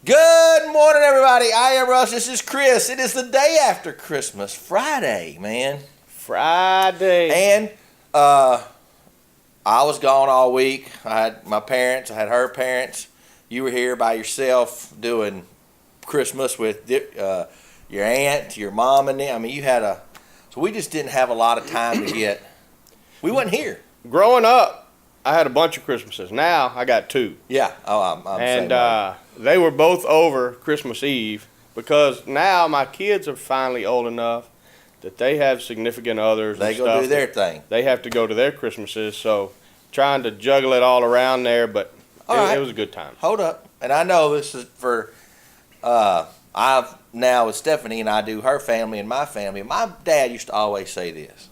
Good morning, everybody. I am Russ. This is Chris. It is the day after Christmas, Friday, man. Friday. And I was gone all week. I had my parents. I had her parents. You were here by yourself doing Christmas with your aunt, your mom, and them. I mean, you had a. So we just didn't have a lot of time to get. We wasn't here. Growing up, I had a bunch of Christmases. Now I got two. Yeah. Oh, I'm and they were both over Christmas Eve because now my kids are finally old enough that they have significant others. They go do their thing. They have to go to their Christmases, so trying to juggle it all around there, but it was a good time. Hold up. And I know this is for, I've now with Stephanie and I do her family and my family. My dad used to always say this.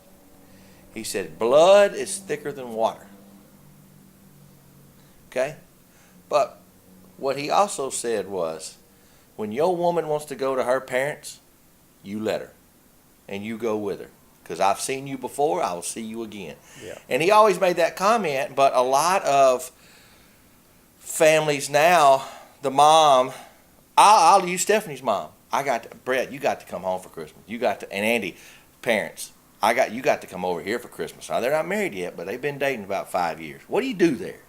He said, blood is thicker than water. Okay? But what he also said was, when your woman wants to go to her parents, you let her. And you go with her. Because I've seen you before, I will see you again. Yeah. And he always made that comment, but a lot of families now, the mom, I'll use Stephanie's mom. Brett, you got to come home for Christmas. You got to, and Andy, parents, you got to come over here for Christmas. Now, they're not married yet, but they've been dating about 5 years. What do you do there?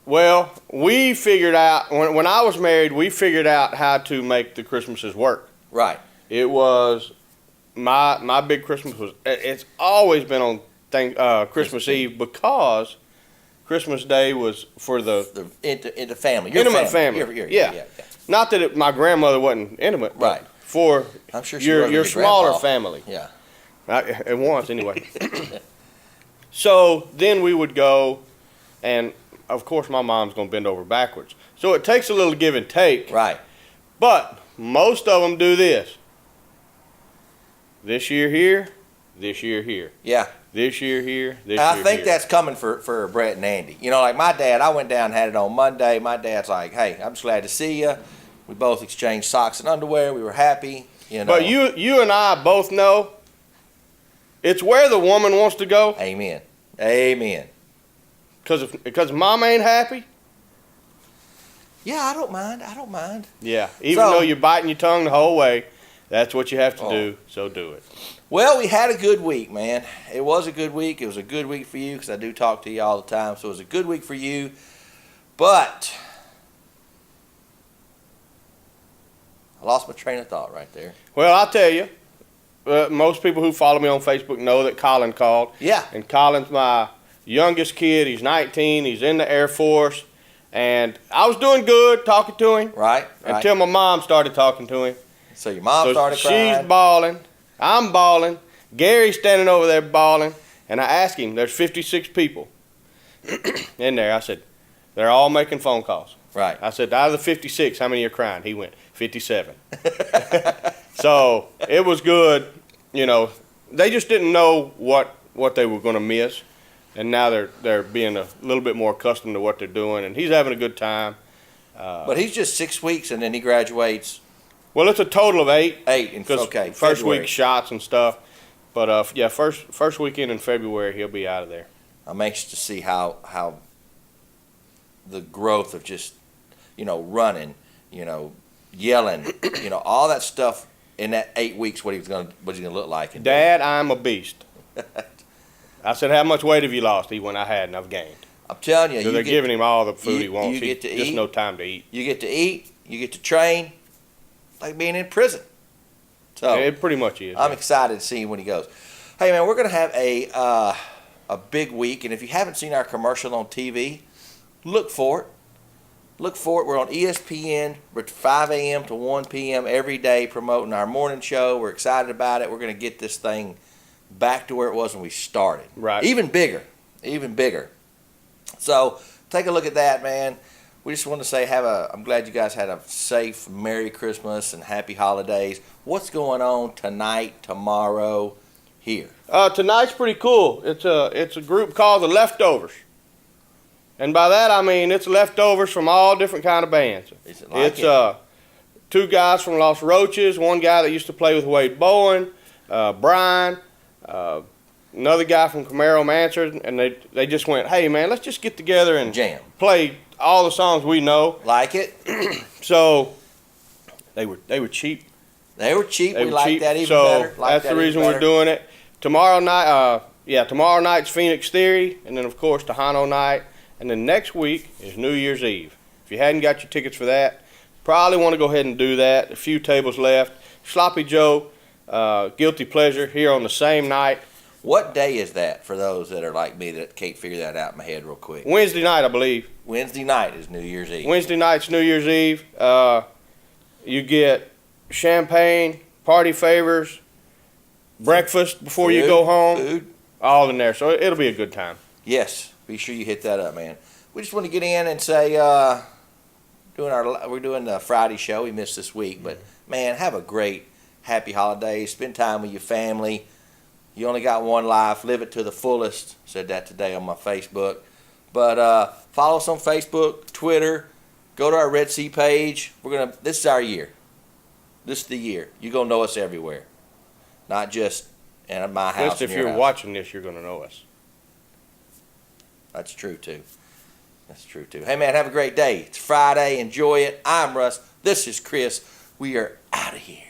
Well, we figured out, when I was married, we figured out how to make the Christmases work. Right. It was, my big Christmas was, it's always been on Christmas Eve because Christmas Day was for the into family. Intimate family. Yeah. Not that my grandmother wasn't intimate. Right. For I'm sure your smaller grandpa. family. Yeah. It was, anyway. So then we would go, and of course my mom's going to bend over backwards. So it takes a little give and take. Right. But most of them do this. This year here, this year here. Yeah. This year here, this year here. I think that's coming for Brett and Andy. You know, like my dad, I went down and had it on Monday. My dad's like, hey, I'm just glad to see you. We both exchanged socks and underwear. We were happy. You know. But you and I both know it's where the woman wants to go. Amen. Amen. Because mama ain't happy. Yeah, I don't mind. Yeah, even though you're biting your tongue the whole way, that's what you have to do, so do it. Well, we had a good week, man. It was a good week. It was a good week for you because I do talk to you all the time, so it was a good week for you. But I lost my train of thought right there. Well, I'll tell you, most people who follow me on Facebook know that Colin called. Yeah. And Colin's my youngest kid. He's 19. He's in the Air Force. And I was doing good talking to him. Right. Until my mom started talking to him. So your mom started crying. She's bawling. I'm bawling. Gary's standing over there bawling. And I asked him, there's 56 people in there. I said, they're all making phone calls. Right. I said, out of the 56, how many are crying? He went, 57. So it was good. You know, they just didn't know what they were going to miss. And now they're being a little bit more accustomed to what they're doing. And he's having a good time. But he's just 6 weeks and then he graduates. Well, it's a total of 8. 8. Okay. First February. week shots and stuff. But yeah, first weekend in February he'll be out of there. I'm anxious to see how the growth of just, running, yelling, all that stuff in that 8 weeks, what he's gonna look like. And Dad, I'm a beast. I said, how much weight have you lost? He went, I hadn't. I've gained. I'm telling you, So they're giving him all the food he wants. You get to just eat. no time to eat. You get to eat. You get to train, like being in prison. So it pretty much is. I'm excited to see when he goes. Hey man, we're gonna have a big week, and if you haven't seen our commercial on TV, look for it. Look for it. We're on ESPN. We're at 5 a.m. to 1 p.m. every day promoting our morning show. We're excited about it. We're going to get this thing back to where it was when we started. Right. Even bigger. So take a look at that, man. We just want to say I'm glad you guys had a safe, Merry Christmas and Happy Holidays. What's going on tonight, tomorrow, here? Tonight's pretty cool. It's a group called The Leftovers. And by that I mean it's leftovers from all different kind of bands. It's 2 guys from Los Roaches, 1 guy that used to play with Wade Bowen, Brian, another guy from Camaro Mansard, and they just went, hey man, let's just get together and jam, play all the songs we know. Like it. So they were cheap. They were cheap. They we were like cheap. that even So better. that's the reason we're doing it. Tomorrow night, tomorrow night's Phoenix Theory, and then of course Tejano night, and then next week is New Year's Eve. If you hadn't got your tickets for that, probably want to go ahead and do that. A few tables left. Sloppy Joe, Guilty Pleasure here on the same night. What day is that for those that are like me that can't figure that out in my head real quick? Wednesday night, I believe. Wednesday night is New Year's Eve. Wednesday night's New Year's Eve. You get champagne, party favors, breakfast before you go home, Food. all in there. So it'll be a good time. Yes, be sure you hit that up, man. We just want to get in and say, we're doing the Friday show. We missed this week, but man, have a great, happy holidays. Spend time with your family. You only got one life. Live it to the fullest. Said that today on my Facebook. But follow us on Facebook, Twitter. Go to our Red Sea page. This is our year. This is the year. You're gonna know us everywhere, not just in my house. Just if your you're house. watching this, you're gonna know us. That's true too. That's true too. Hey man, have a great day. It's Friday. Enjoy it. I'm Russ. This is Chris. We are out of here.